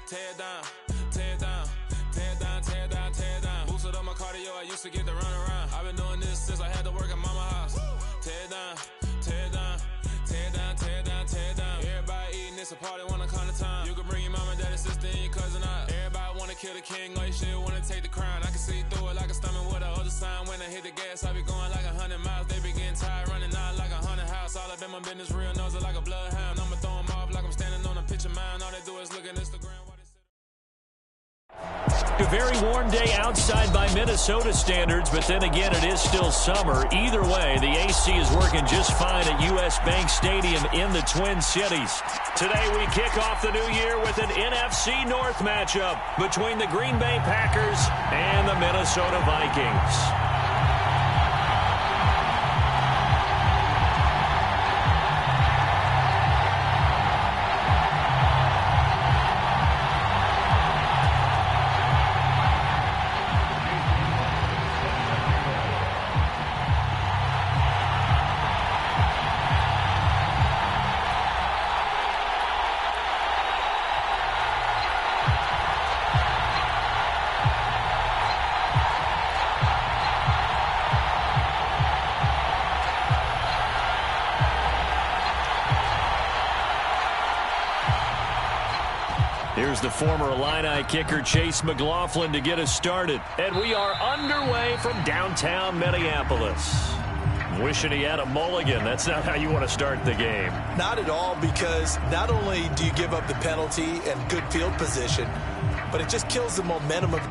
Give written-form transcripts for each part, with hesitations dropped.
tear down, tear down, tear down, tear down, tear down. Boosted up my cardio, I used to get to run around. I've been doing this since I had to work at mama house. Tear down, tear down, tear down, tear down, tear down. Everybody eating, it's a party when I come to time. You can bring your mama, daddy, sister, and your cousin out. Everybody wanna kill the king, or you shit wanna take the crown. I can see through it like a stomach with a other sign. When I hit the gas, I be going like 100 miles. They be getting tired, running out like a 100 house. All up in my business, real nose like a bloodhound. I'ma throw 'em off like I'm standing on a picture mound. All they do is look at Instagram. A very warm day outside by Minnesota standards, but then again, it is still summer. Either way, the AC is working just fine at U.S. Bank Stadium in the Twin Cities. Today, we kick off the new year with an NFC North matchup between the Green Bay Packers and the Minnesota Vikings. Here's the former Illini kicker Chase McLaughlin to get us started. And we are underway from downtown Minneapolis. Wishing he had a mulligan. That's not how you want to start the game. Not at all, because not only do you give up the penalty and good field position, but it just kills the momentum of...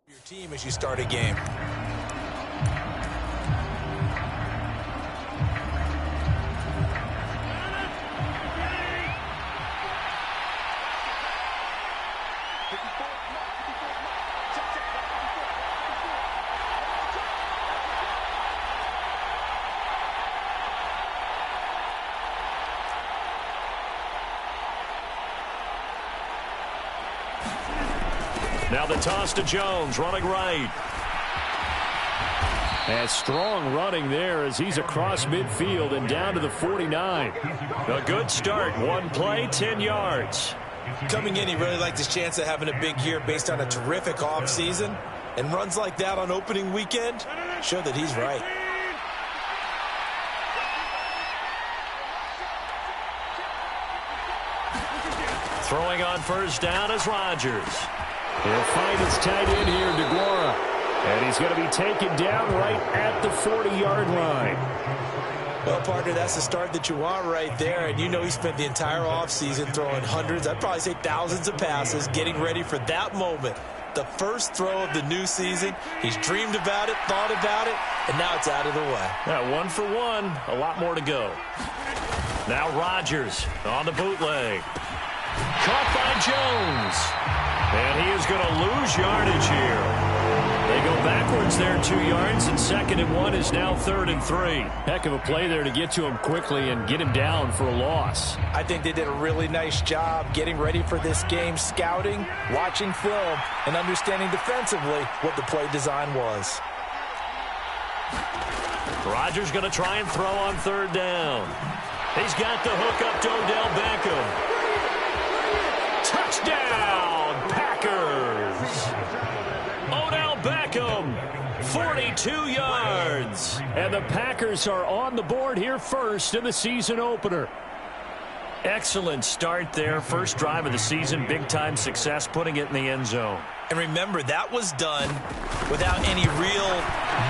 your team as you start a game. Now the toss to Jones, running right. And strong running there as he's across midfield and down to the 49. A good start. One play, 10 yards. Coming in, he really liked his chance of having a big year based on a terrific offseason. And runs like that on opening weekend show that he's right. Throwing on first down is Rodgers. He'll find his tight end here, DeGuara. And he's going to be taken down right at the 40-yard line. Well, partner, that's the start that you want right there. And you know he spent the entire offseason throwing hundreds, I'd probably say thousands of passes, getting ready for that moment. The first throw of the new season. He's dreamed about it, thought about it, and now it's out of the way. Yeah, 1 for 1. A lot more to go. Now Rodgers on the bootleg. Caught by Jones. And he is going to lose yardage here. They go backwards there 2 yards, and 2nd and 1 is now 3rd and 3. Heck of a play there to get to him quickly and get him down for a loss. I think they did a really nice job getting ready for this game, scouting, watching film, and understanding defensively what the play design was. Rodgers going to try and throw on 3rd down. He's got the hook up to Odell Beckham. Touchdown, Packers! Odell Beckham, 42 yards. And the Packers are on the board here first in the season opener. Excellent start there. First drive of the season, big-time success, putting it in the end zone. And remember, that was done without any real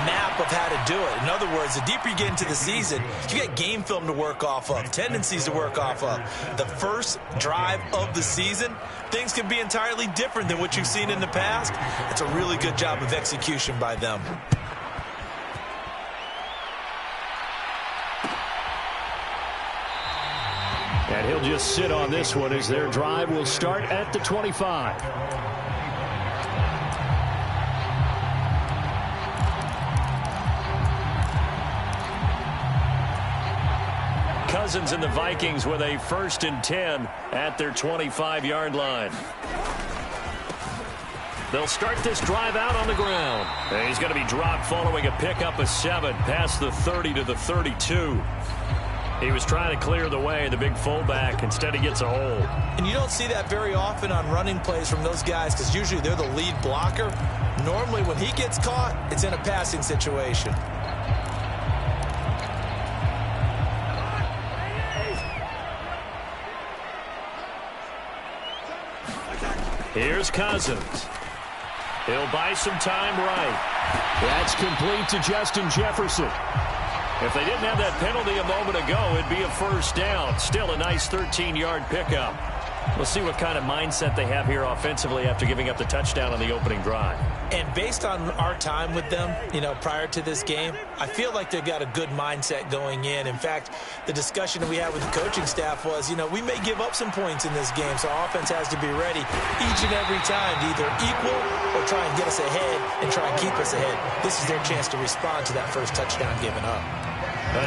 map of how to do it. In other words, the deeper you get into the season, you get game film to work off of, tendencies to work off of. The first drive of the season, things can be entirely different than what you've seen in the past. It's a really good job of execution by them. And he'll just sit on this one as their drive will start at the 25. Cousins and the Vikings with a 1st and 10 at their 25-yard line. They'll start this drive out on the ground. And he's going to be dropped following a pickup of 7 past the 30 to the 32. He was trying to clear the way, the big fullback. Instead, he gets a hold. And you don't see that very often on running plays from those guys because usually they're the lead blocker. Normally, when he gets caught, it's in a passing situation. Here's Cousins. He'll buy some time right. That's complete to Justin Jefferson. If they didn't have that penalty a moment ago, it'd be a 1st down. Still a nice 13-yard pickup. We'll see what kind of mindset they have here offensively after giving up the touchdown on the opening drive. And based on our time with them, prior to this game, I feel like they've got a good mindset going in. In fact, the discussion that we had with the coaching staff was, we may give up some points in this game, so our offense has to be ready each and every time to either equal or try and get us ahead and try and keep us ahead. This is their chance to respond to that first touchdown given up.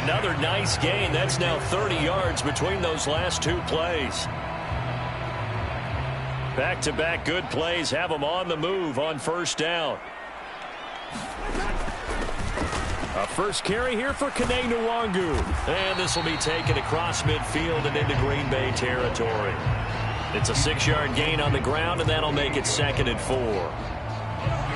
Another nice gain. That's now 30 yards between those last 2 plays. Back-to-back good plays have them on the move on 1st down. A first carry here for Kene Nwangu. And this will be taken across midfield and into Green Bay territory. It's a 6-yard gain on the ground, and that'll make it 2nd and 4.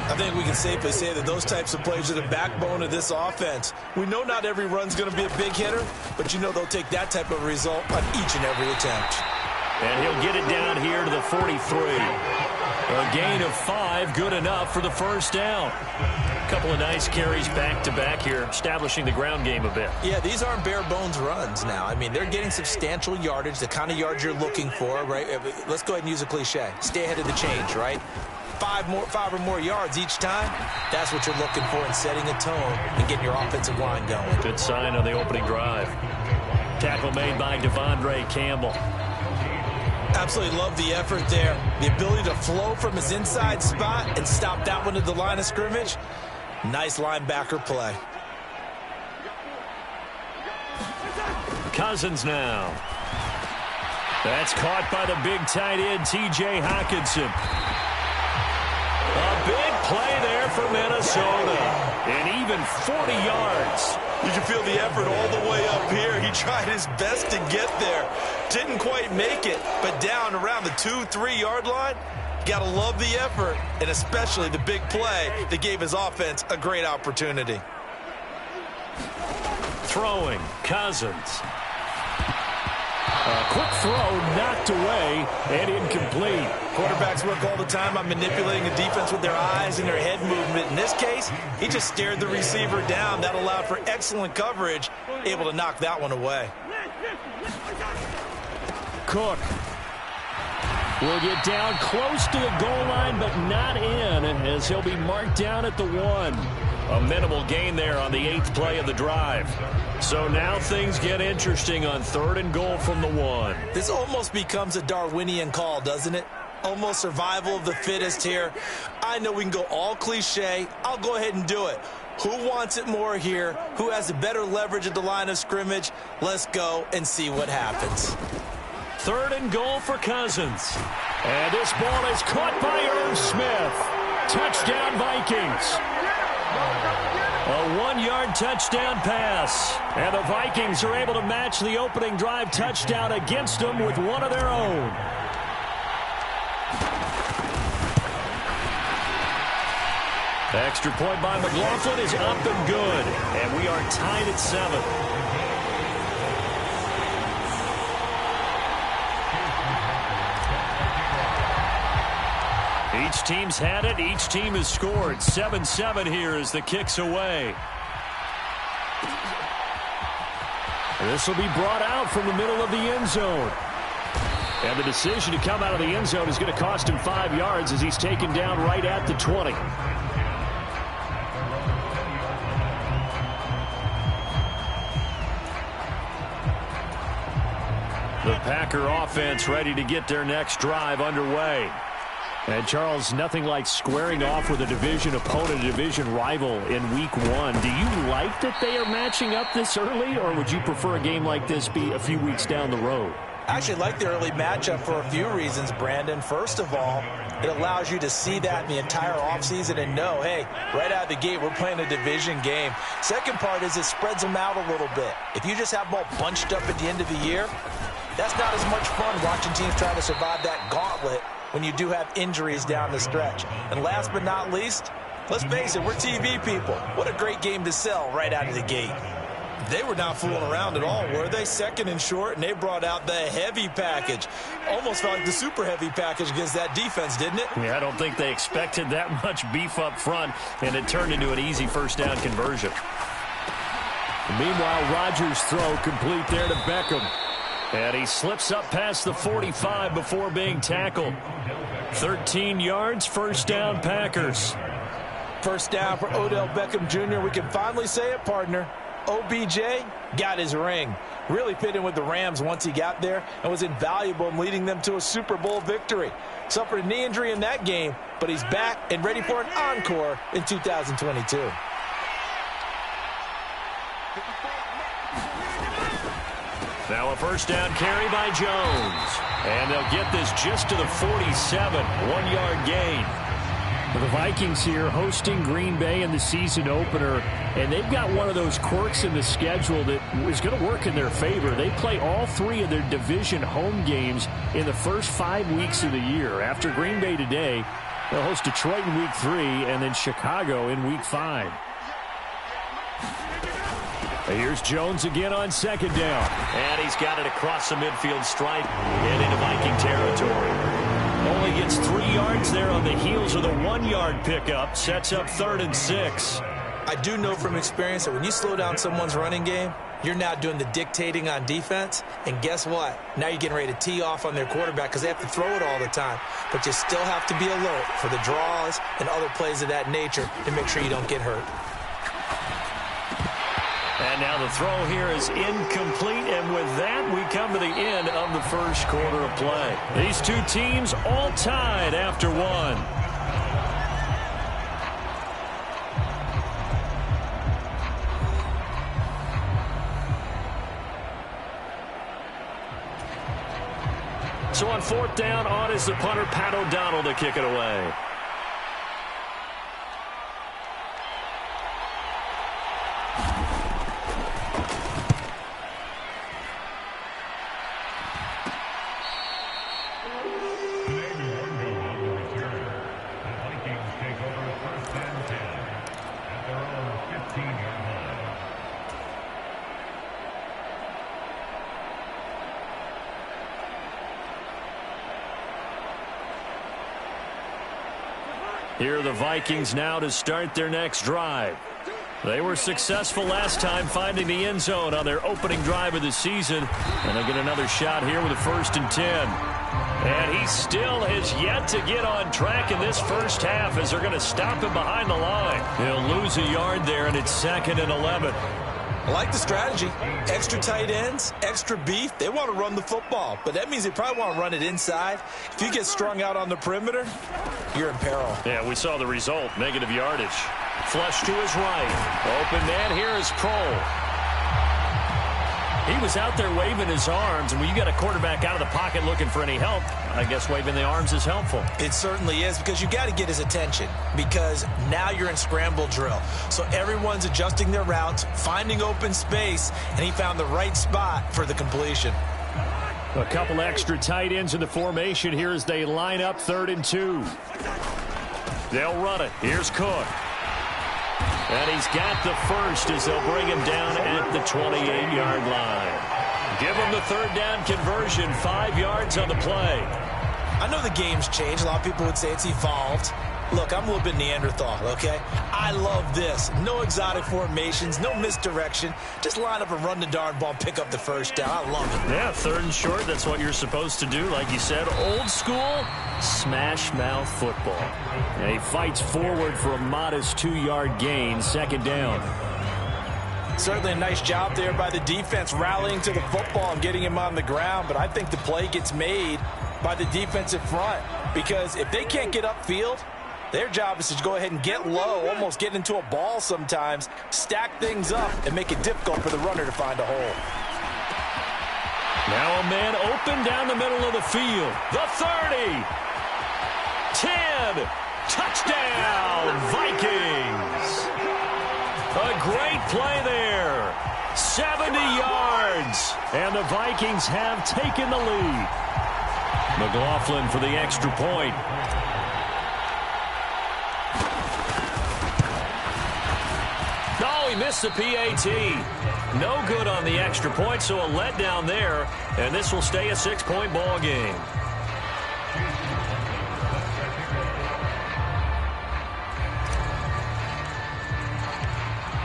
I think we can safely say that those types of plays are the backbone of this offense. We know not every run's going to be a big hitter, but they'll take that type of result on each and every attempt. And he'll get it down here to the 43. A gain of 5, good enough for the 1st down. A couple of nice carries back-to-back here, establishing the ground game a bit. Yeah, these aren't bare-bones runs now. They're getting substantial yardage, the kind of yards you're looking for, right? Let's go ahead and use a cliche. Stay ahead of the change, right? 5 or more yards each time, that's what you're looking for in setting a tone and getting your offensive line going. Good sign on the opening drive. Tackle made by Devondre Campbell. Absolutely love the effort there. The ability to flow from his inside spot and stop that one at the line of scrimmage. Nice linebacker play. Cousins now. That's caught by the big tight end, T.J. Hockenson. A big play there for Minnesota. And even 40 yards. You can feel the effort all the way up here. He tried his best to get there. Didn't quite make it, but down around the 2-3 yard line, got to love the effort, and especially the big play that gave his offense a great opportunity. Throwing, Cousins. A quick throw knocked away and incomplete. Quarterbacks work all the time on manipulating the defense with their eyes and their head movement. In this case, he just stared the receiver down. That allowed for excellent coverage, able to knock that one away. Cook will get down close to the goal line, but not in, as he'll be marked down at the 1. A minimal gain there on the 8th play of the drive. So now things get interesting on 3rd and goal from the 1. This almost becomes a Darwinian call, doesn't it? Almost survival of the fittest here. I know we can go all cliche. I'll go ahead and do it. Who wants it more here? Who has the better leverage at the line of scrimmage? Let's go and see what happens. 3rd and goal for Cousins. And this ball is caught by Irv Smith. Touchdown, Vikings. A 1-yard touchdown pass. And the Vikings are able to match the opening drive touchdown against them with one of their own. Extra point by McLaughlin is up and good. And we are tied at 7. Each team's had it. Each team has scored. 7-7 here as the kick's away. This will be brought out from the middle of the end zone. And the decision to come out of the end zone is going to cost him 5 yards as he's taken down right at the 20. The Packer offense ready to get their next drive underway. And, Charles, nothing like squaring off with a division opponent, a division rival in Week 1. Do you like that they are matching up this early, or would you prefer a game like this be a few weeks down the road? I actually like the early matchup for a few reasons, Brandon. First of all, it allows you to see that in the entire offseason and know, hey, right out of the gate, we're playing a division game. Second part is it spreads them out a little bit. If you just have them all bunched up at the end of the year, that's not as much fun watching teams try to survive that gauntlet when you do have injuries down the stretch. And last but not least, let's face it, we're TV people. What a great game to sell right out of the gate. They were not fooling around at all, were they? Second and short, and they brought out the heavy package. Almost felt like the super heavy package against that defense, didn't it? Yeah, I don't think they expected that much beef up front, and it turned into an easy first down conversion. Meanwhile, Rodgers' throw complete there to Beckham. And he slips up past the 45 before being tackled. 13 yards, first down, Packers. First down for Odell Beckham Jr. We can finally say it, partner. OBJ got his ring. Really fit in with the Rams once he got there and was invaluable in leading them to a Super Bowl victory. Suffered a knee injury in that game, but he's back and ready for an encore in 2022. Now a first down carry by Jones. And they'll get this just to the 47. 1-yard gain. The Vikings here hosting Green Bay in the season opener, and they've got one of those quirks in the schedule that is going to work in their favor. They play all 3 of their division home games in the first 5 weeks of the year. After Green Bay today, they'll host Detroit in Week 3 and then Chicago in Week 5. Here's Jones again on second down. And he's got it across the midfield stripe and into Viking territory. Only gets 3 yards there on the heels of the 1-yard pickup. Sets up 3rd and 6. I do know from experience that when you slow down someone's running game, you're now doing the dictating on defense. And guess what? Now you're getting ready to tee off on their quarterback because they have to throw it all the time. But you still have to be alert for the draws and other plays of that nature to make sure you don't get hurt. And now the throw here is incomplete, and with that, we come to the end of the first quarter of play. These two teams all tied after one. So on 4th down, on is the punter, Pat O'Donnell, to kick it away. Here are the Vikings now to start their next drive. They were successful last time finding the end zone on their opening drive of the season. And they'll get another shot here with a 1st and 10. And he still has yet to get on track in this first half as they're going to stop him behind the line. He'll lose a yard there, and it's 2nd and 11. I like the strategy. Extra tight ends, extra beef. They want to run the football, but that means they probably want to run it inside. If you get strung out on the perimeter, you're in peril. Yeah, we saw the result. Negative yardage. Flush to his right. Open man here is Kroll. He was out there waving his arms, and when you got a quarterback out of the pocket looking for any help, I guess waving the arms is helpful. It certainly is, because you got to get his attention, because now you're in scramble drill. So everyone's adjusting their routes, finding open space, and he found the right spot for the completion. A couple extra tight ends in the formation here as they line up 3rd and 2. They'll run it. Here's Cook. And he's got the first as they'll bring him down at the 28-yard line. Give him the 3rd down conversion, 5 yards on the play. I know the game's changed. A lot of people would say it's evolved. Look, I'm a little bit Neanderthal, okay? I love this. No exotic formations, no misdirection. Just line up and run the darn ball, pick up the first down. I love it. Yeah, 3rd and short, that's what you're supposed to do. Like you said, old school, smash mouth football. And he fights forward for a modest 2-yard gain, 2nd down. Certainly a nice job there by the defense, rallying to the football and getting him on the ground. But I think the play gets made by the defensive front, because if they can't get upfield, their job is to go ahead and get low, almost get into a ball sometimes, stack things up, and make it difficult for the runner to find a hole. Now a man open down the middle of the field. The 30. 10. Touchdown, Vikings. A great play there. 70 yards. And the Vikings have taken the lead. McLaughlin for the extra point. Oh, he missed the PAT. No good on the extra point, so a letdown there. And this will stay a 6-point ball game.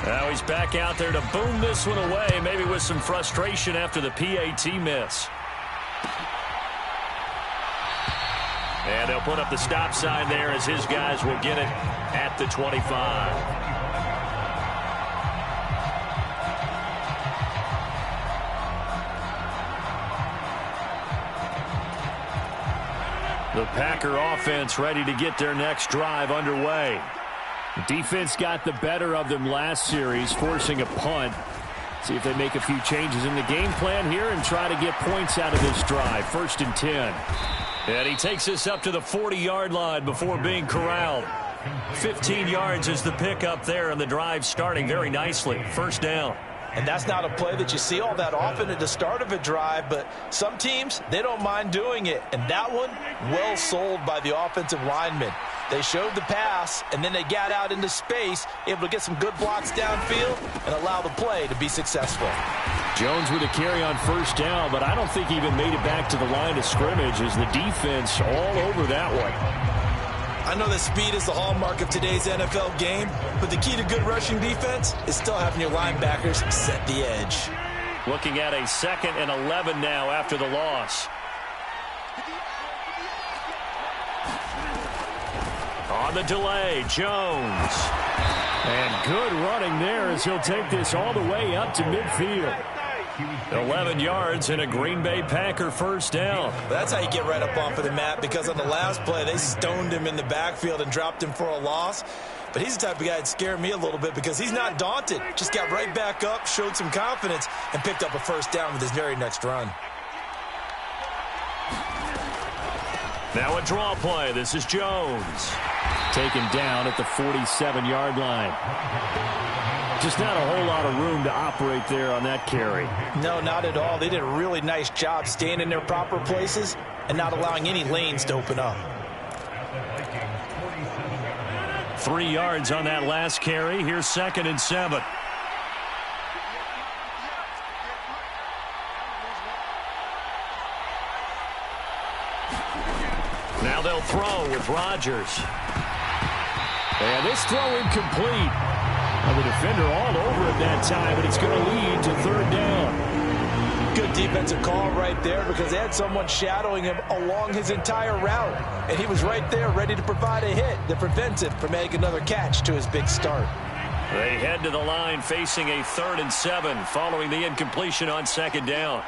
Now he's back out there to boom this one away, maybe with some frustration after the PAT miss. And they'll put up the stop sign there as his guys will get it at the 25. The Packer offense ready to get their next drive underway. Defense got the better of them last series, forcing a punt. See if they make a few changes in the game plan here and try to get points out of this drive. 1st and 10. And he takes us up to the 40-yard line before being corralled. 15 yards is the pickup there, and the drive starting very nicely. 1st down. And that's not a play that you see all that often at the start of a drive, but some teams, they don't mind doing it. And that one, well sold by the offensive lineman. They showed the pass, and then they got out into space, able to get some good blocks downfield and allow the play to be successful. Jones with a carry on 1st down, but I don't think he even made it back to the line of scrimmage as the defense all over that one. I know that speed is the hallmark of today's NFL game, but the key to good rushing defense is still having your linebackers set the edge. Looking at a 2nd and 11 now after the loss. On the delay, Jones. And good running there as he'll take this all the way up to midfield. 11 yards and a Green Bay Packer 1st down. That's how you get right up off of the mat, because on the last play, they stoned him in the backfield and dropped him for a loss. But he's the type of guy that scared me a little bit because he's not daunted. Just got right back up, showed some confidence, and picked up a 1st down with his very next run. Now a draw play. This is Jones. Taken down at the 47-yard line. Just not a whole lot of room to operate there on that carry. No, not at all. They did a really nice job staying in their proper places and not allowing any lanes to open up. 3 yards on that last carry. Here's 2nd and 7. Now they'll throw with Rodgers. And this throw incomplete. Now the defender all over it that time, but it's going to lead to 3rd down. Good defensive call right there, because they had someone shadowing him along his entire route. And he was right there ready to provide a hit that prevents him from making another catch to his big start. They head to the line facing a 3rd and 7 following the incompletion on 2nd down.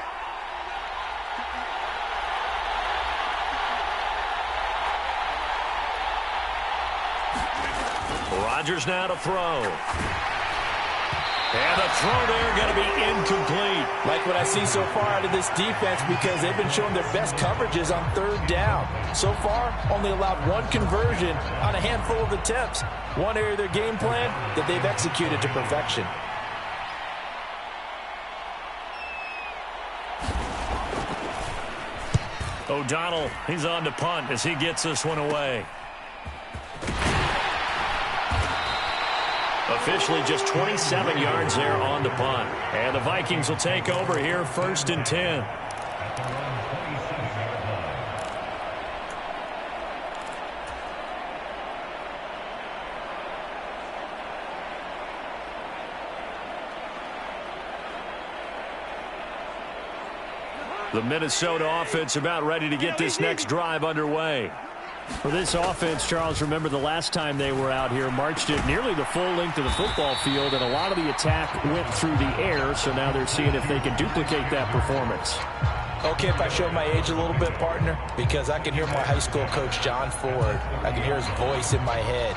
Rodgers now to throw. And the throw there going to be incomplete. Like what I see so far out of this defense, because they've been showing their best coverages on 3rd down. So far, only allowed 1 conversion on a handful of attempts. One area of their game plan that they've executed to perfection. O'Donnell, he's on to punt as he gets this one away. Officially just 27 yards there on the punt. And the Vikings will take over here 1st and 10. The Minnesota offense about ready to get this next drive underway. For this offense, Charles, remember the last time they were out here, marched it nearly the full length of the football field, and a lot of the attack went through the air, so now they're seeing if they can duplicate that performance. Okay, if I show my age a little bit, partner, because I can hear my high school coach, John Ford. I can hear his voice in my head.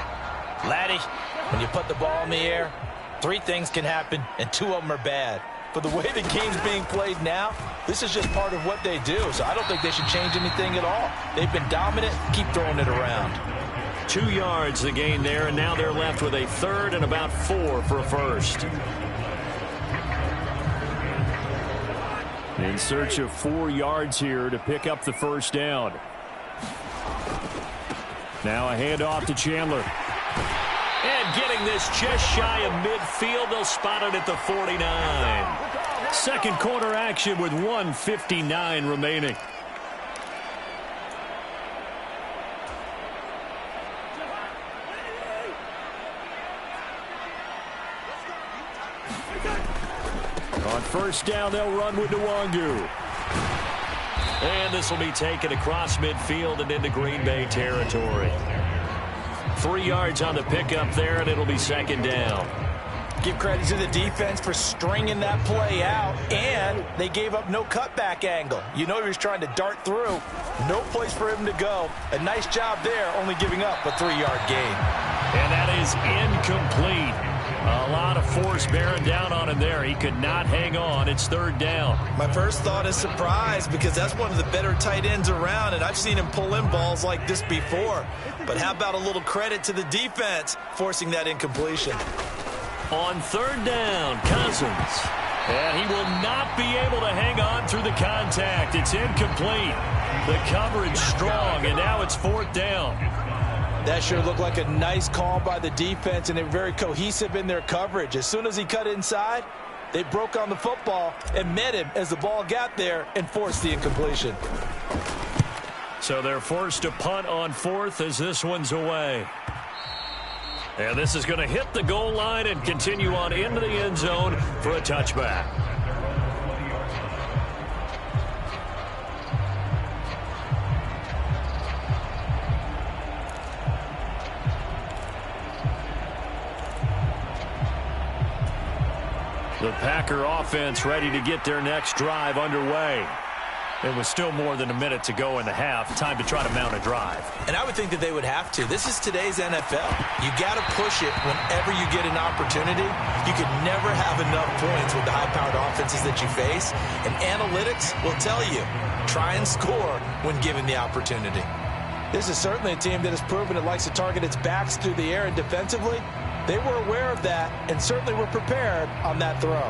Laddie, when you put the ball in the air, 3 things can happen, and 2 of them are bad. But the way the game's being played now, this is just part of what they do. So I don't think they should change anything at all. They've been dominant. Keep throwing it around. 2 yards the gain there, and now they're left with a third and about 4 for a first. In search of 4 yards here to pick up the first down. Now a handoff to Chandler. And getting this just shy of midfield, they'll spot it at the 49. Second quarter action with 1:59 remaining. On first down, they'll run with Nwangu. And this will be taken across midfield and into Green Bay territory. 3 yards on the pickup there, and it'll be second down. Give credit to the defense for stringing that play out, and they gave up no cutback angle. You know he was trying to dart through. No place for him to go. A nice job there, only giving up a 3-yard gain. And that is incomplete. A lot of force bearing down on him there. He could not hang on. It's third down. My first thought is surprise, because that's one of the better tight ends around, and I've seen him pull in balls like this before. But how about a little credit to the defense forcing that incompletion? On third down, Cousins. And he will not be able to hang on through the contact. It's incomplete. The coverage strong, and now it's fourth down. That sure looked like a nice call by the defense, and they're very cohesive in their coverage. As soon as he cut inside, they broke on the football and met him as the ball got there and forced the incompletion. So they're forced to punt on fourth as this one's away. And this is going to hit the goal line and continue on into the end zone for a touchback. The Packer offense ready to get their next drive underway. There was still more than a minute to go in the half. Time to try to mount a drive. And I would think that they would have to. This is today's NFL. You got to push it whenever you get an opportunity. You can never have enough points with the high-powered offenses that you face. And analytics will tell you, try and score when given the opportunity. This is certainly a team that has proven it likes to target its backs through the air and defensively. They were aware of that and certainly were prepared on that throw.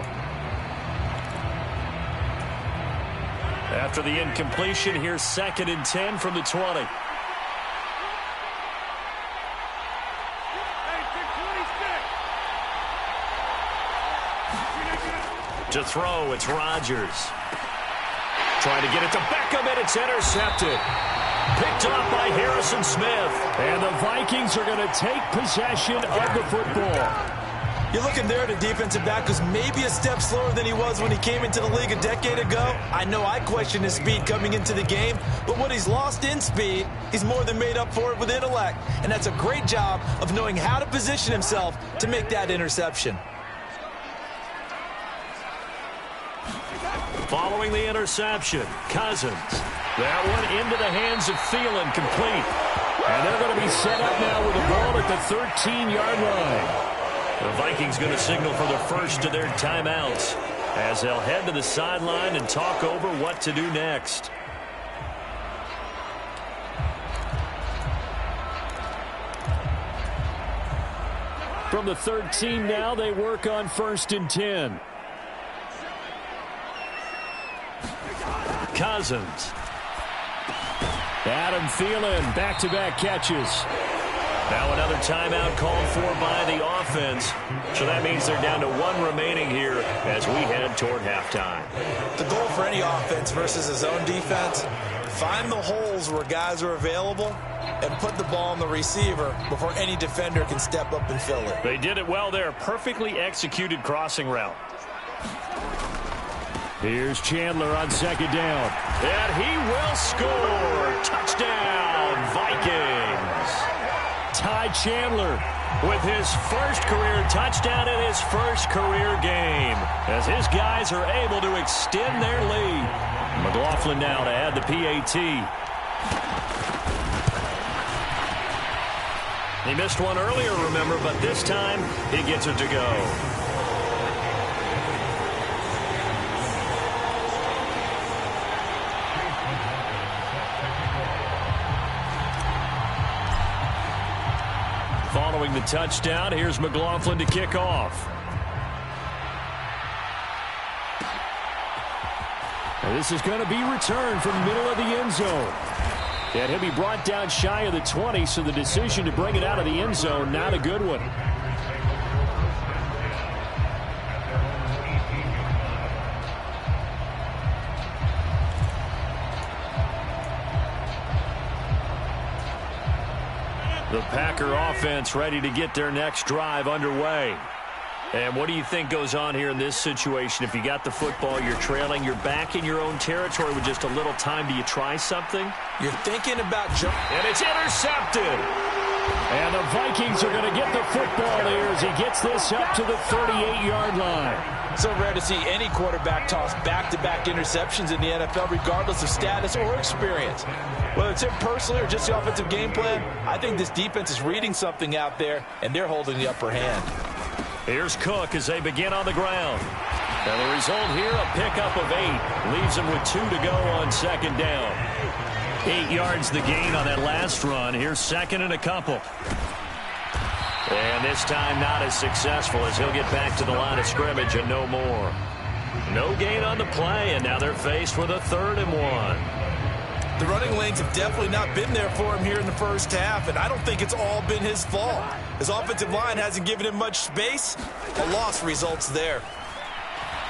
After the incompletion, here's 2nd and 10 from the 20. To throw, it's Rodgers. Trying to get it to Beckham, and it's intercepted. Picked off by Harrison Smith. And the Vikings are going to take possession of the football. You're looking there at a defensive back who's maybe a step slower than he was when he came into the league a decade ago. I know I questioned his speed coming into the game, but what he's lost in speed, he's more than made up for it with intellect. And that's a great job of knowing how to position himself to make that interception. Following the interception, Cousins. That one into the hands of Thielen, complete. And they're going to be set up now with the ball at the 13-yard line. The Vikings going to signal for the first of their timeouts as they'll head to the sideline and talk over what to do next. From the 13 now, they work on 1st and 10. Cousins. Adam Thielen, back-to-back catches. Now another timeout called for by the offense. So that means they're down to 1 remaining here as we head toward halftime. The goal for any offense versus his own defense, find the holes where guys are available and put the ball on the receiver before any defender can step up and fill it. They did it well there. Perfectly executed crossing route. Here's Chandler on second down. And he will score. Touchdown, Vikings. Ty Chandler with his first career touchdown in his first career game, as his guys are able to extend their lead. McLaughlin now to add the PAT. He missed one earlier, remember, but this time he gets it to go. Following the touchdown, here's McLaughlin to kick off. And this is going to be returned from the middle of the end zone. And he'll be brought down shy of the 20, so the decision to bring it out of the end zone, not a good one. The Packer offense ready to get their next drive underway. And what do you think goes on here in this situation? If you got the football, you're trailing, you're back in your own territory with just a little time. Do you try something? You're thinking about jumping. And it's intercepted. And the Vikings are going to get the football here as he gets this up to the 38-yard line. So rare to see any quarterback toss back-to-back interceptions in the NFL, regardless of status or experience. Whether it's him personally or just the offensive game plan, I think this defense is reading something out there, and they're holding the upper hand. Here's Cook as they begin on the ground. And the result here, a pickup of 8. Leaves them with 2 to go on second down. 8 yards the gain on that last run. Here's second and a couple. And this time not as successful as he'll get back to the line of scrimmage and no more. No gain on the play, and now they're faced with a 3rd and 1. The running lanes have definitely not been there for him here in the first half, and I don't think it's all been his fault. His offensive line hasn't given him much space. A loss results there.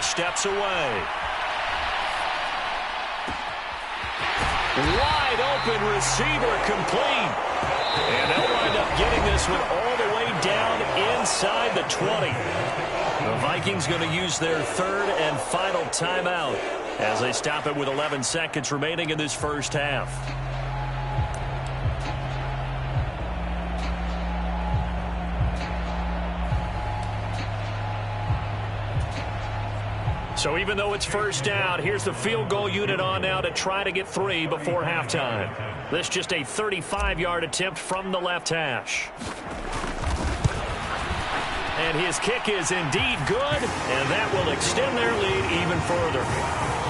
Steps away. Wide open receiver complete. And they'll wind up getting this one all the way down inside the 20. The Vikings going to use their 3rd and final timeout as they stop it with 11 seconds remaining in this first half. So even though it's first down, here's the field goal unit on now to try to get 3 before halftime. This just a 35-yard attempt from the left hash. And his kick is indeed good, and that will extend their lead even further.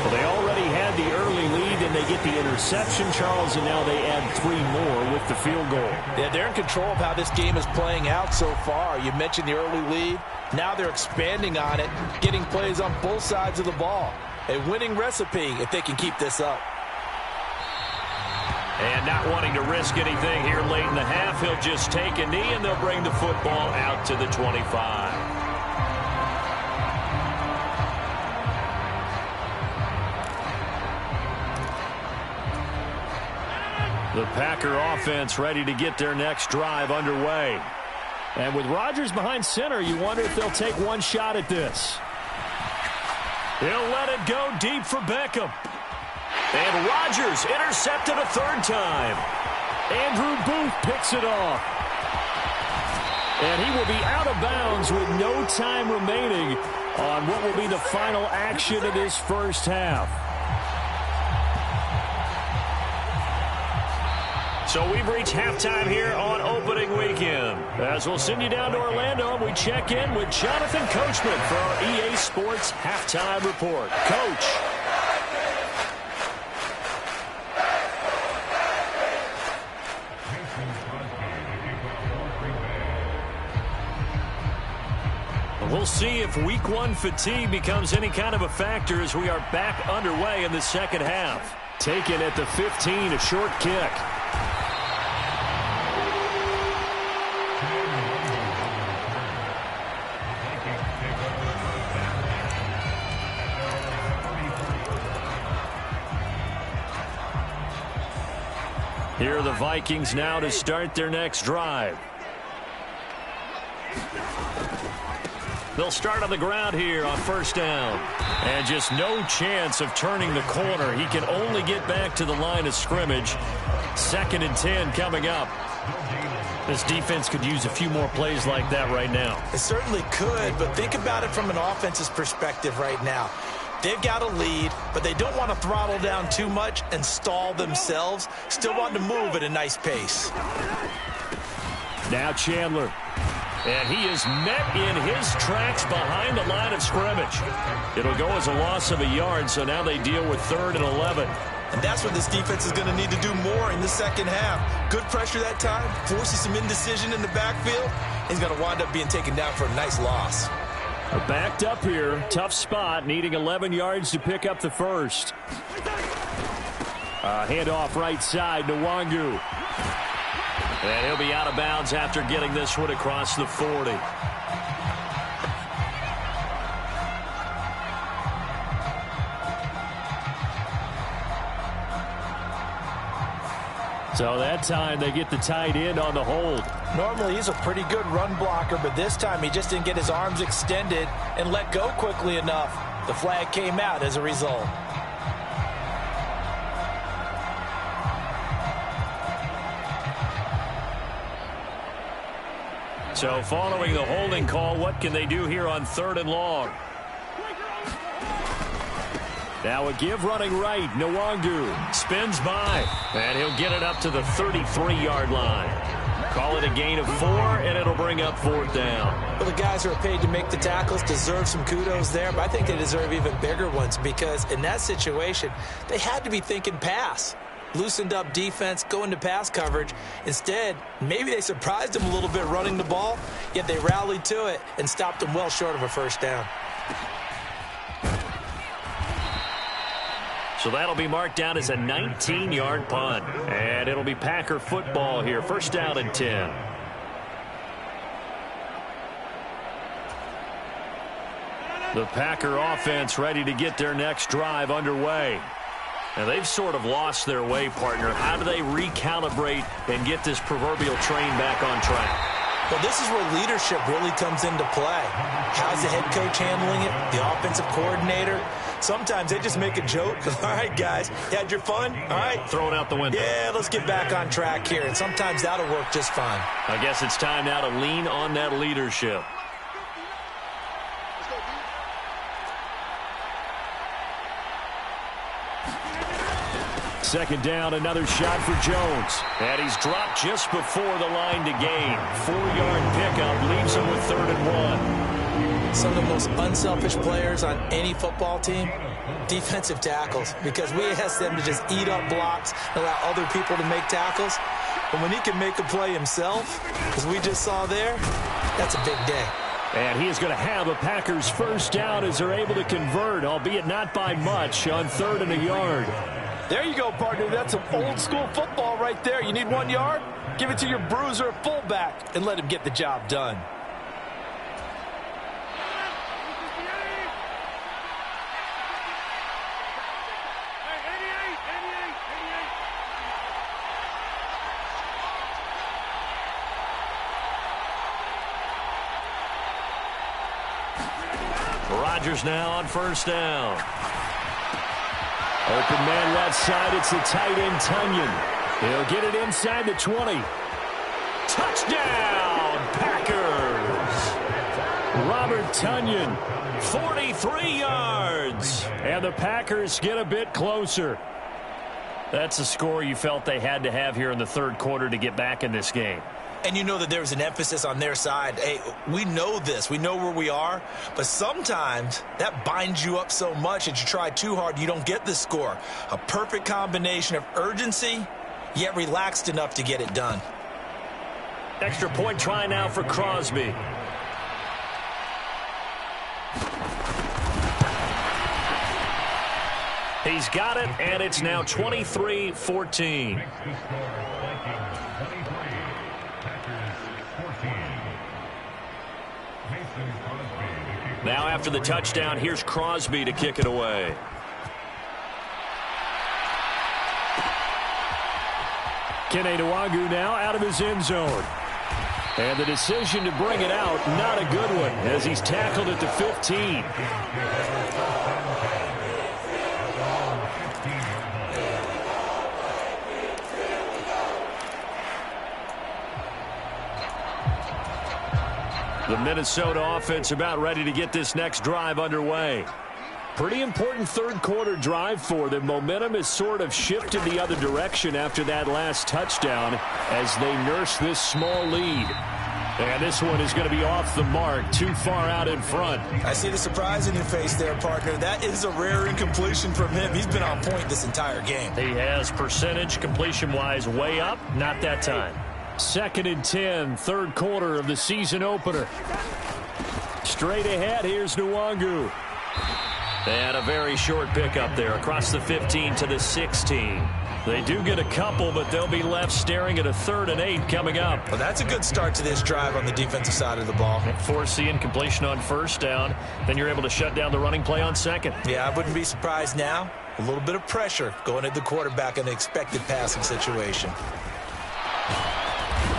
Well, they already had the early lead, and they get the interception, Charles, and now they add 3 more with the field goal. Yeah, they're in control of how this game is playing out so far. You mentioned the early lead. Now they're expanding on it, getting plays on both sides of the ball. A winning recipe if they can keep this up. And not wanting to risk anything here late in the half, he'll just take a knee, and they'll bring the football out to the 25. The Packer offense ready to get their next drive underway. And with Rodgers behind center, you wonder if they'll take one shot at this. He'll let it go deep for Beckham. And Rodgers intercepted a 3rd time. Andrew Booth picks it off. And he will be out of bounds with no time remaining on what will be the final action of this first half. So we've reached halftime here on opening weekend. As we'll send you down to Orlando, and we check in with Jonathan Coachman for our EA Sports Halftime Report. Coach. We'll see if Week 1 fatigue becomes any kind of a factor as we are back underway in the second half. Taken at the 15, a short kick. Here are the Vikings now to start their next drive. They'll start on the ground here on first down. And just no chance of turning the corner. He can only get back to the line of scrimmage. 2nd and 10 coming up. This defense could use a few more plays like that right now. It certainly could, but think about it from an offense's perspective right now. They've got a lead, but they don't want to throttle down too much and stall themselves. Still want to move at a nice pace. Now Chandler. And he is met in his tracks behind the line of scrimmage. It'll go as a loss of a yard, so now they deal with 3rd and 11. And that's what this defense is going to need to do more in the second half. Good pressure that time, forces some indecision in the backfield. He's going to wind up being taken down for a nice loss. Backed up here, tough spot, needing 11 yards to pick up the first. Handoff right side, Nwangu. And he'll be out of bounds after getting this one across the 40. So that time they get the tight end on the hold. Normally he's a pretty good run blocker, but this time he just didn't get his arms extended and let go quickly enough. The flag came out as a result. So following the holding call, what can they do here on 3rd and long? Now a give running right. Nwangu Spins by, and he'll get it up to the 33-yard line. Call it a gain of 4, and it'll bring up 4th down. Well, the guys who are paid to make the tackles deserve some kudos there, but I think they deserve even bigger ones because in that situation, they had to be thinking pass. Loosened up defense, going to pass coverage. Instead, maybe they surprised them a little bit running the ball, yet they rallied to it and stopped them well short of a first down. So that'll be marked down as a 19-yard punt. And it'll be Packer football here. 1st down and 10. The Packer offense ready to get their next drive underway. Now, they've sort of lost their way, partner. How do they recalibrate and get this proverbial train back on track? Well, this is where leadership really comes into play. How's the head coach handling it? The offensive coordinator? Sometimes they just make a joke. All right, guys, you had your fun? All right. Throw it out the window. Yeah, let's get back on track here. And sometimes that'll work just fine. I guess it's time now to lean on that leadership. Second down, another shot for Jones. And he's dropped just before the line to gain. 4-yard pickup leaves him with 3rd and 1. Some of the most unselfish players on any football team, defensive tackles, because we ask them to just eat up blocks and allow other people to make tackles. But when he can make a play himself, as we just saw there, that's a big day. And he is going to have a Packers first down as they're able to convert, albeit not by much, on 3rd and a yard. There you go, partner. That's some old-school football right there. You need 1 yard? Give it to your bruiser fullback and let him get the job done. Rodgers now on 1st down. Open man left side, it's the tight end, Tunyon. He'll get it inside the 20. Touchdown, Packers! Robert Tunyon. 43 yards. And the Packers get a bit closer. That's a score you felt they had to have here in the 3rd quarter to get back in this game. And you know that there was an emphasis on their side. Hey, we know this. We know where we are. But sometimes that binds you up so much that you try too hard, you don't get the score. A perfect combination of urgency, yet relaxed enough to get it done. Extra point try now for Crosby. He's got it, and it's now 23-14. Now after the touchdown, here's Crosby to kick it away. Kene Nwangu now out of his end zone. And the decision to bring it out, not a good one, as he's tackled at the 15. The Minnesota offense about ready to get this next drive underway. Pretty important third quarter drive for them. Momentum has sort of shifted the other direction after that last touchdown as they nurse this small lead. And this one is going to be off the mark, too far out in front. I see the surprise in your face there, partner. That is a rare incompletion from him. He's been on point this entire game. He has percentage completion-wise way up, not that time. 2nd and 10, third quarter of the season opener. Straight ahead, here's Nwangu. And a very short pickup there across the 15 to the 16. They do get a couple, but they'll be left staring at a 3rd and 8 coming up. Well, that's a good start to this drive on the defensive side of the ball. Force the incompletion on first down. Then you're able to shut down the running play on second. Yeah, I wouldn't be surprised now. A little bit of pressure going at the quarterback in an expected passing situation.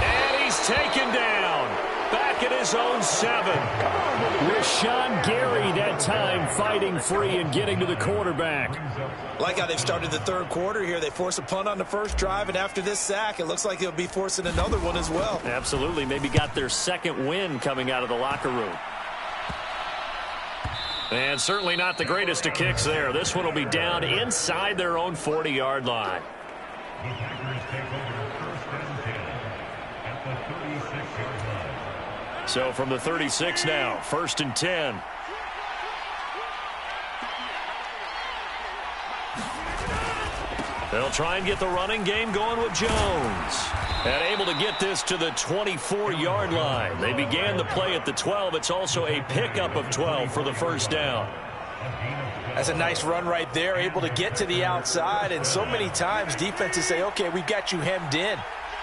And he's taken down. Back at his own 7. Rashawn Gary that time fighting free and getting to the quarterback. Like how they've started the third quarter here. They force a punt on the first drive, and after this sack, it looks like they'll be forcing another one as well. Absolutely. Maybe got their second win coming out of the locker room. And certainly not the greatest of kicks there. This one will be down inside their own 40-yard line. So from the 36 now, 1st and 10. They'll try and get the running game going with Jones. And able to get this to the 24-yard line. They began the play at the 12. It's also a pickup of 12 for the first down. That's a nice run right there, able to get to the outside. And so many times defenses say, okay, we've got you hemmed in.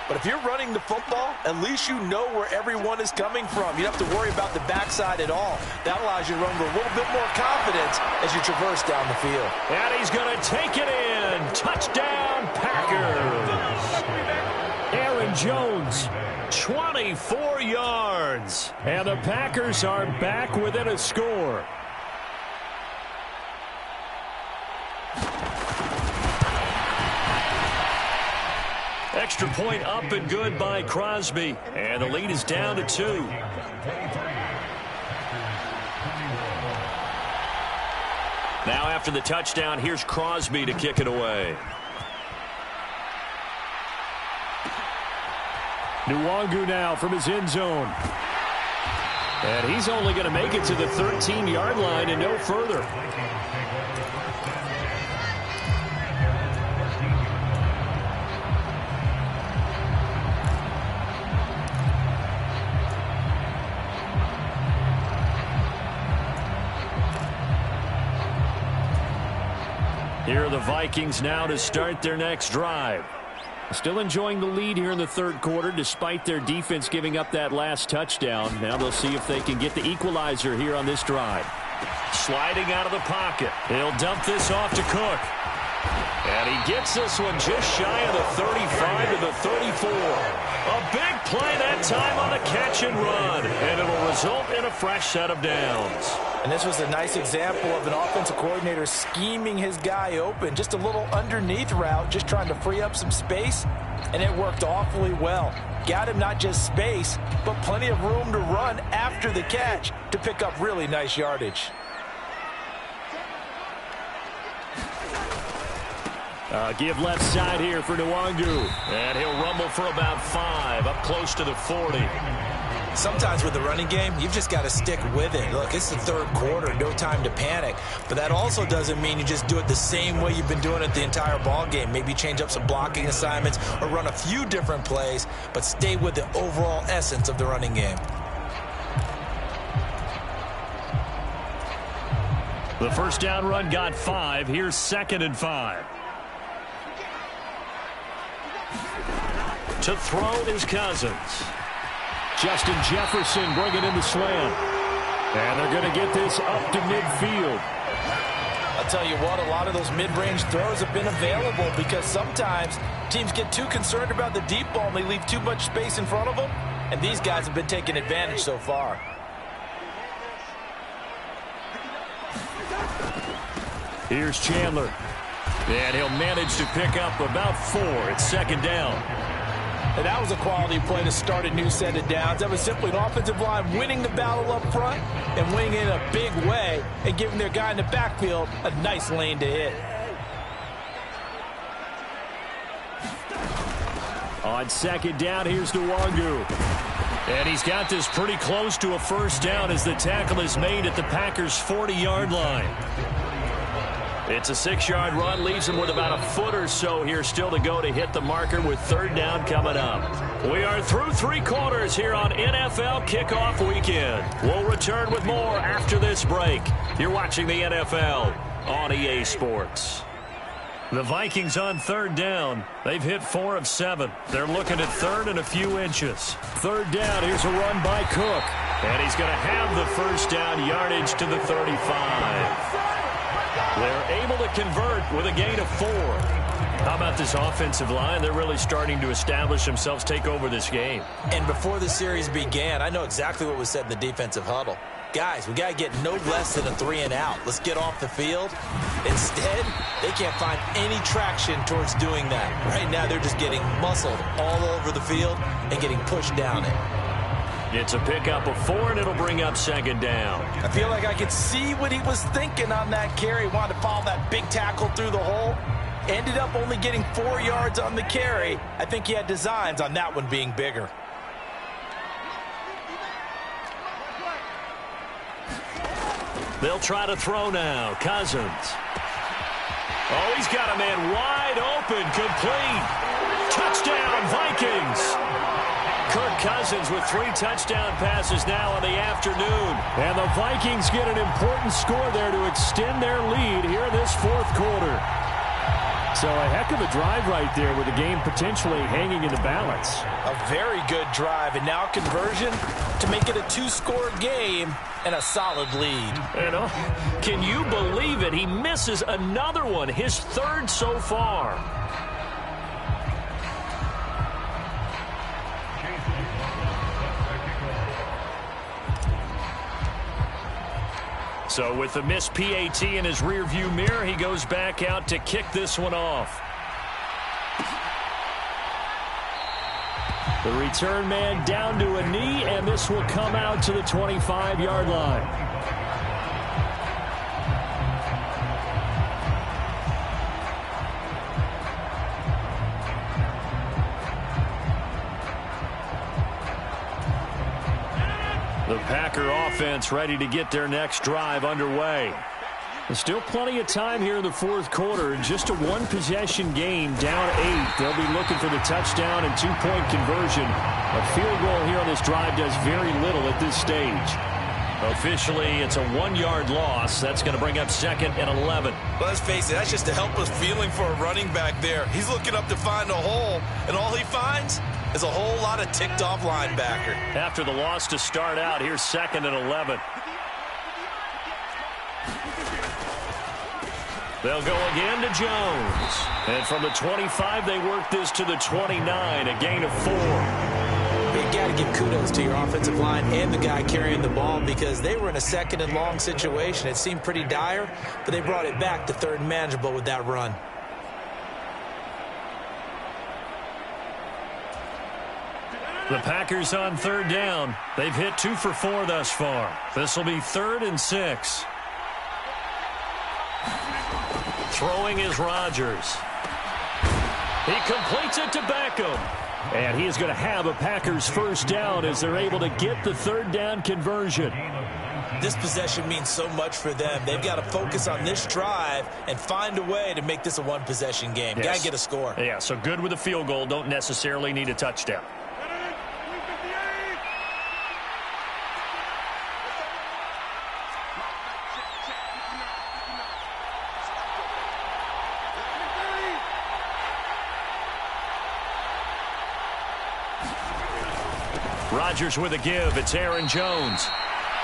But if you're running the football, at least you know where everyone is coming from. You don't have to worry about the backside at all. That allows you to run with a little bit more confidence as you traverse down the field. And he's going to take it in. Touchdown, Packers. Aaron Jones. 24 yards. And the Packers are back within a score. Extra point up and good by Crosby. And the lead is down to 2. Now after the touchdown, here's Crosby to kick it away. Nwangu now from his end zone. And he's only going to make it to the 13-yard line and no further. Here are the Vikings now to start their next drive. Still enjoying the lead here in the third quarter despite their defense giving up that last touchdown. Now they'll see if they can get the equalizer here on this drive. Sliding out of the pocket. He'll dump this off to Cook. And he gets this one just shy of the 35 to the 34. A big play that time on the catch and run. And it'll result in a fresh set of downs. And this was a nice example of an offensive coordinator scheming his guy open. Just a little underneath route, just trying to free up some space. And it worked awfully well. Got him not just space, but plenty of room to run after the catch to pick up really nice yardage. Give left side here for Nwangu. And he'll rumble for about 5, up close to the 40. Sometimes with the running game, you've just got to stick with it. Look, it's the third quarter, no time to panic. But that also doesn't mean you just do it the same way you've been doing it the entire ball game. Maybe change up some blocking assignments or run a few different plays, but stay with the overall essence of the running game. The first down run got 5. Here's 2nd and 5. To throw is Cousins. Justin Jefferson bringing in the slant. And they're going to get this up to midfield. I'll tell you what, a lot of those mid-range throws have been available because sometimes teams get too concerned about the deep ball and they leave too much space in front of them. and these guys have been taking advantage so far. Here's Chandler. And he'll manage to pick up about 4. It's second down. And that was a quality play to start a new set of downs. That was simply an offensive line winning the battle up front and winning it in a big way and giving their guy in the backfield a nice lane to hit. On second down, here's Nwangu. And he's got this pretty close to a first down as the tackle is made at the Packers' 40-yard line. It's a 6-yard run, leaves him with about a foot or so here still to go to hit the marker with third down coming up. We are through 3 quarters here on NFL Kickoff Weekend. We'll return with more after this break. You're watching the NFL on EA Sports. The Vikings on third down. They've hit 4 of 7. They're looking at third and a few inches. Third down, here's a run by Cook. And he's going to have the first down yardage to the 35. They're able to convert with a gain of 4. How about this offensive line? They're really starting to establish themselves, take over this game. And before the series began, I know exactly what was said in the defensive huddle. Guys, we got to get no less than a 3 and out. Let's get off the field. Instead, they can't find any traction towards doing that. Right now, they're just getting muscled all over the field and getting pushed down it. It's a pickup of 4, and it'll bring up second down. I feel like I could see what he was thinking on that carry. He wanted to follow that big tackle through the hole. Ended up only getting 4 yards on the carry. I think he had designs on that one being bigger. They'll try to throw now. Cousins. Oh, he's got a man wide open, complete. Touchdown, Vikings. Kirk Cousins with 3 touchdown passes now in the afternoon. And the Vikings get an important score there to extend their lead here in this fourth quarter. So a heck of a drive right there with the game potentially hanging in the balance. A very good drive, and now conversion to make it a 2-score game and a solid lead. And can you believe it? He misses another one, his 3rd so far. So with the missed PAT in his rearview mirror, he goes back out to kick this one off. The return man down to a knee, and this will come out to the 25-yard line. The Packer offense ready to get their next drive underway. There's still plenty of time here in the fourth quarter. Just a 1-possession game, down 8. They'll be looking for the touchdown and 2-point conversion. A field goal here on this drive does very little at this stage. Officially, it's a 1-yard loss. That's going to bring up second and 11. Well, let's face it, that's just a helpless feeling for a running back there. He's looking up to find a hole, and all he finds is a whole lot of ticked-off linebacker. After the loss to start out, here's second and 11. They'll go again to Jones. And from the 25, they work this to the 29, a gain of 4. You got to give kudos to your offensive line and the guy carrying the ball because they were in a 2nd and long situation. It seemed pretty dire, but they brought it back to 3rd and manageable with that run. The Packers on third down. They've hit 2 for 4 thus far. This will be 3rd and 6. Throwing is Rodgers. He completes it to Beckham. And he is going to have a Packers first down as they're able to get the 3rd down conversion. This possession means so much for them. They've got to focus on this drive and find a way to make this a 1-possession game. Yes. Got to get a score. Yeah, so good with a field goal. Don't necessarily need a touchdown. Rodgers with a give. It's Aaron Jones.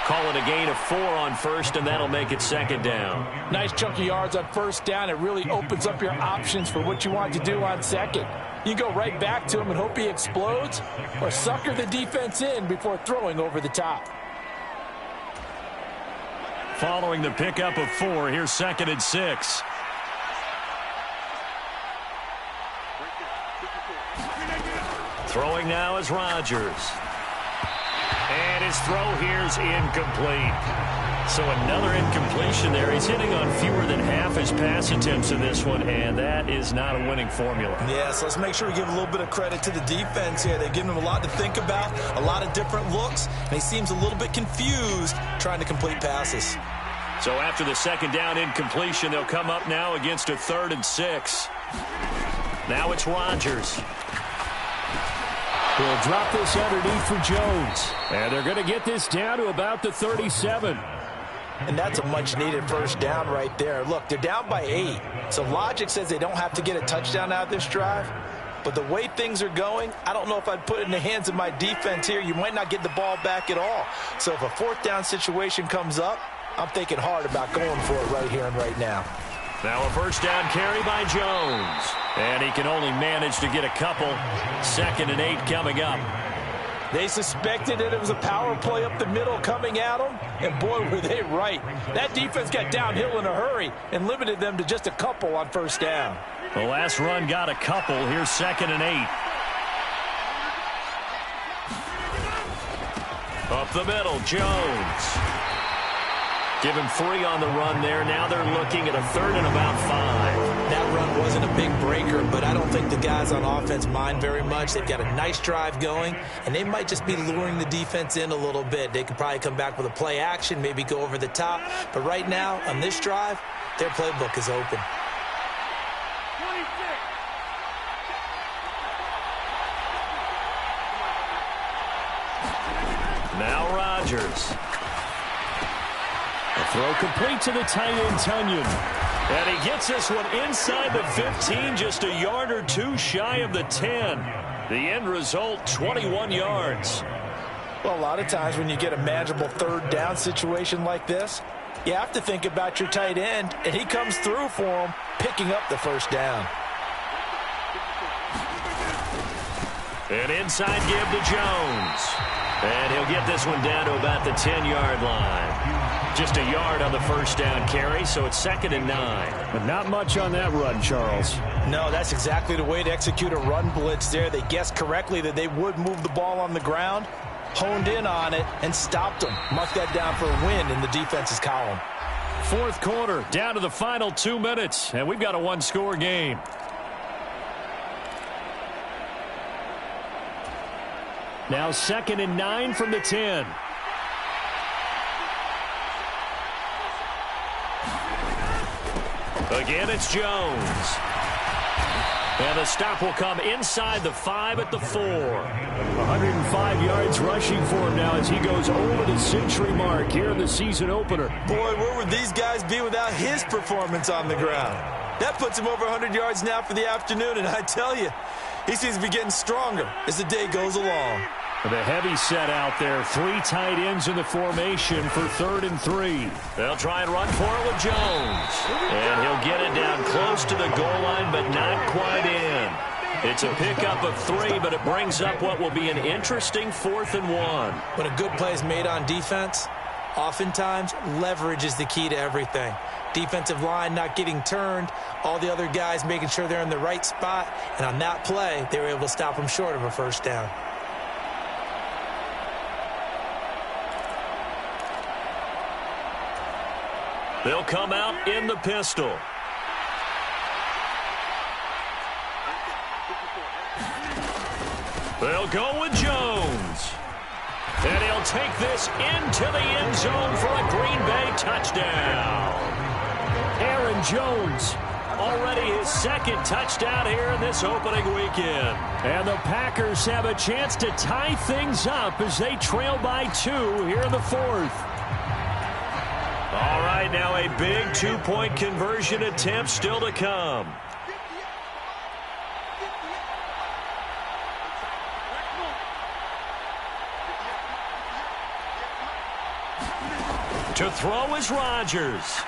Call it a gain of 4 on first, and that'll make it second down. Nice chunk of yards on first down. It really opens up your options for what you want to do on second. You go right back to him and hope he explodes, or sucker the defense in before throwing over the top. Following the pickup of 4, here's 2nd and 6. Throwing now is Rodgers. And his throw here is incomplete. So another incompletion there. He's hitting on fewer than half his pass attempts in this one, and that is not a winning formula. Yeah, so let's make sure we give a little bit of credit to the defense here. They've given him a lot to think about, a lot of different looks, and he seems a little bit confused trying to complete passes. So after the 2nd down incompletion, they'll come up now against a 3rd and 6. Now it's Rodgers. He'll drop this underneath for Jones. And they're going to get this down to about the 37. And that's a much-needed first down right there. Look, they're down by 8. So logic says they don't have to get a touchdown out of this drive. But the way things are going, I don't know if I'd put it in the hands of my defense here. You might not get the ball back at all. So if a 4th down situation comes up, I'm thinking hard about going for it right here and right now. Now a first down carry by Jones. And he can only manage to get a couple. 2nd and 8 coming up. They suspected that it was a power play up the middle coming at them, and boy, were they right. That defense got downhill in a hurry and limited them to just a couple on first down. The last run got a couple. Here's 2nd and 8. Up the middle, Jones. Give him 3 on the run there. Now they're looking at a 3rd and about 5. That run wasn't a big breaker, but I don't think the guys on offense mind very much. They've got a nice drive going, and they might just be luring the defense in a little bit. They could probably come back with a play action, maybe go over the top. But right now, on this drive, their playbook is open. Now Rodgers. A throw complete to the tight end, Tunyon. And he gets this one inside the 15, just a yard or 2 shy of the 10. The end result, 21 yards. Well, a lot of times when you get a manageable 3rd down situation like this, you have to think about your tight end, and he comes through for him, picking up the first down. An inside give to Jones. And he'll get this one down to about the 10-yard line. Just a yard on the first down carry, so it's 2nd and 9. But not much on that run, Charles. No, that's exactly the way to execute a run blitz there. They guessed correctly that they would move the ball on the ground, honed in on it, and stopped them. Mark that down for a win in the defense's column. 4th quarter, down to the final 2 minutes, and we've got a 1-score game. Now 2nd and 9 from the 10. Again, it's Jones. And the stop will come inside the 5 at the 4. 105 yards rushing for him now as he goes over the century mark here in the season opener. Boy, where would these guys be without his performance on the ground? That puts him over 100 yards now for the afternoon, and I tell you, he seems to be getting stronger as the day goes along. The heavy set out there. 3 tight ends in the formation for 3rd and 3. They'll try and run for it with Jones. And he'll get it down close to the goal line, but not quite in. It's a pickup of 3, but it brings up what will be an interesting 4th and 1. When a good play is made on defense, oftentimes leverage is the key to everything. Defensive line not getting turned, all the other guys making sure they're in the right spot, and on that play, they were able to stop them short of a first down. They'll come out in the pistol. They'll go with Jones. And he'll take this into the end zone for a Green Bay touchdown. Aaron Jones. Already his 2nd touchdown here in this opening weekend. And the Packers have a chance to tie things up as they trail by 2 here in the 4th. All right, now a big 2-point conversion attempt still to come. To throw is Rodgers.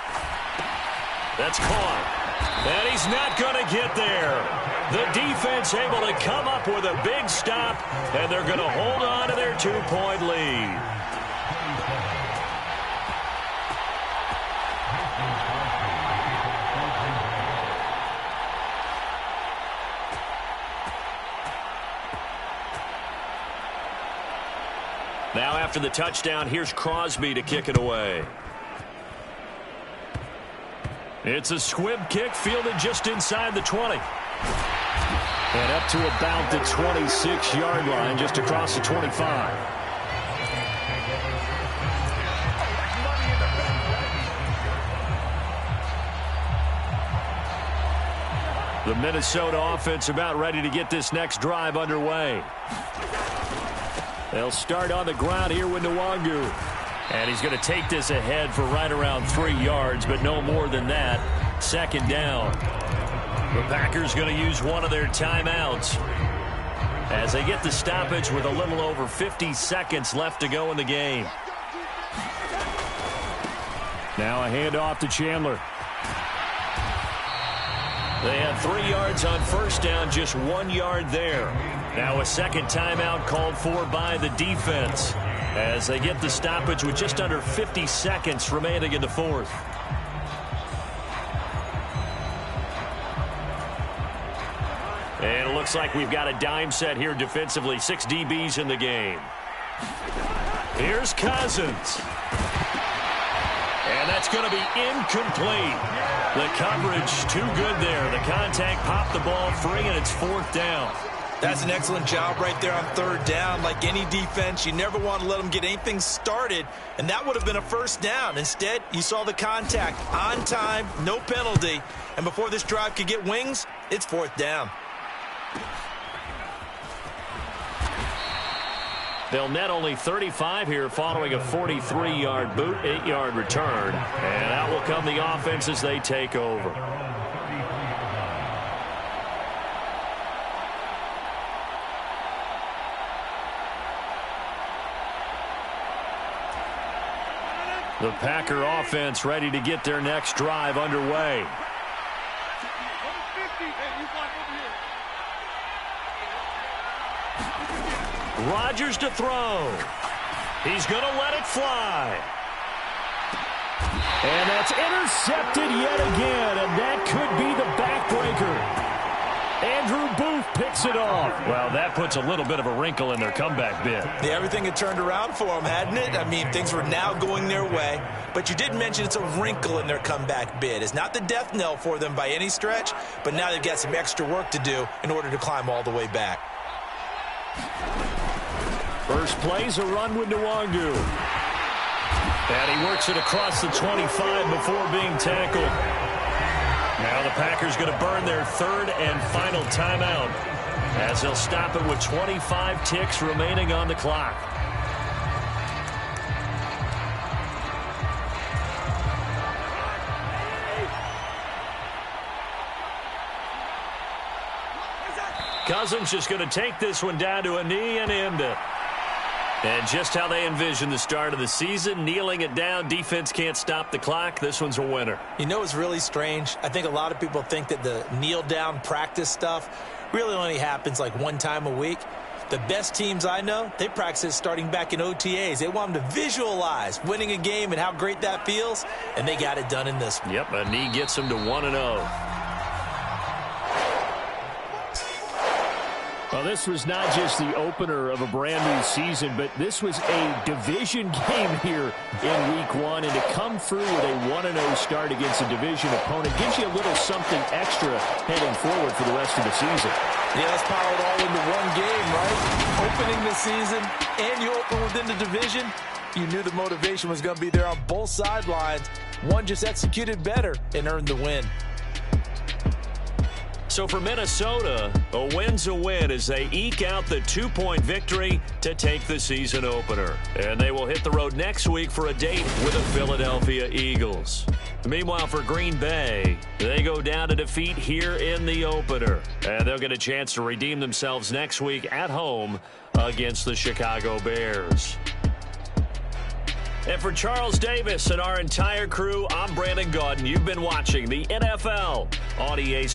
That's caught. And he's not going to get there. The defense able to come up with a big stop, and they're going to hold on to their 2-point lead. Now after the touchdown, here's Crosby to kick it away. It's a squib kick fielded just inside the 20. And up to about the 26-yard line, just across the 25. The Minnesota offense about ready to get this next drive underway. They'll start on the ground here with Nwangu. And he's going to take this ahead for right around 3 yards, but no more than that. Second down. The Packers going to use one of their timeouts as they get the stoppage with a little over 50 seconds left to go in the game. Now a handoff to Chandler. They had 3 yards on first down, just 1 yard there. Now a second timeout called for by the defense as they get the stoppage with just under 50 seconds remaining in the fourth. And it looks like we've got a dime set here defensively. 6 DBs in the game. Here's Cousins. And that's going to be incomplete. The coverage too good there. The contact popped the ball free, and it's fourth down. That's an excellent job right there on third down. Like any defense, you never want to let them get anything started, and that would have been a first down. Instead, you saw the contact on time, no penalty, and before this drive could get wings, it's fourth down. They'll net only 35 here following a 43-yard boot, 8-yard return, and out will come the offense as they take over. The Packer offense ready to get their next drive underway. Rodgers to throw. He's going to let it fly. And that's intercepted yet again, and that could be the backbreaker. Andrew Booth picks it off. Well, that puts a little bit of a wrinkle in their comeback bid. Yeah, everything had turned around for them, hadn't it? I mean, things were now going their way. But you did mention it's a wrinkle in their comeback bid. It's not the death knell for them by any stretch, but now they've got some extra work to do in order to climb all the way back. First play's a run with Nwangu. And he works it across the 25 before being tackled. Now the Packers going to burn their third and final timeout as they'll stop it with 25 ticks remaining on the clock. Cousins just going to take this one down to a knee and end it. And just how they envision the start of the season, kneeling it down, defense can't stop the clock. This one's a winner. You know what's really strange? I think a lot of people think that the kneel-down practice stuff really only happens like one time a week. The best teams I know, they practice it starting back in OTAs. They want them to visualize winning a game and how great that feels, and they got it done in this one. Yep, a knee gets them to 1-0. Well, this was not just the opener of a brand-new season, but this was a division game here in Week 1. And to come through with a 1-0 start against a division opponent gives you a little something extra heading forward for the rest of the season. Yeah, let's pile it all into one game, right? Opening the season, and you open within the division. You knew the motivation was going to be there on both sidelines. One just executed better and earned the win. So for Minnesota, a win's a win as they eke out the 2-point victory to take the season opener. And they will hit the road next week for a date with the Philadelphia Eagles. Meanwhile, for Green Bay, they go down to defeat here in the opener. And they'll get a chance to redeem themselves next week at home against the Chicago Bears. And for Charles Davis and our entire crew, I'm Brandon Gaudin. You've been watching the NFL on EA.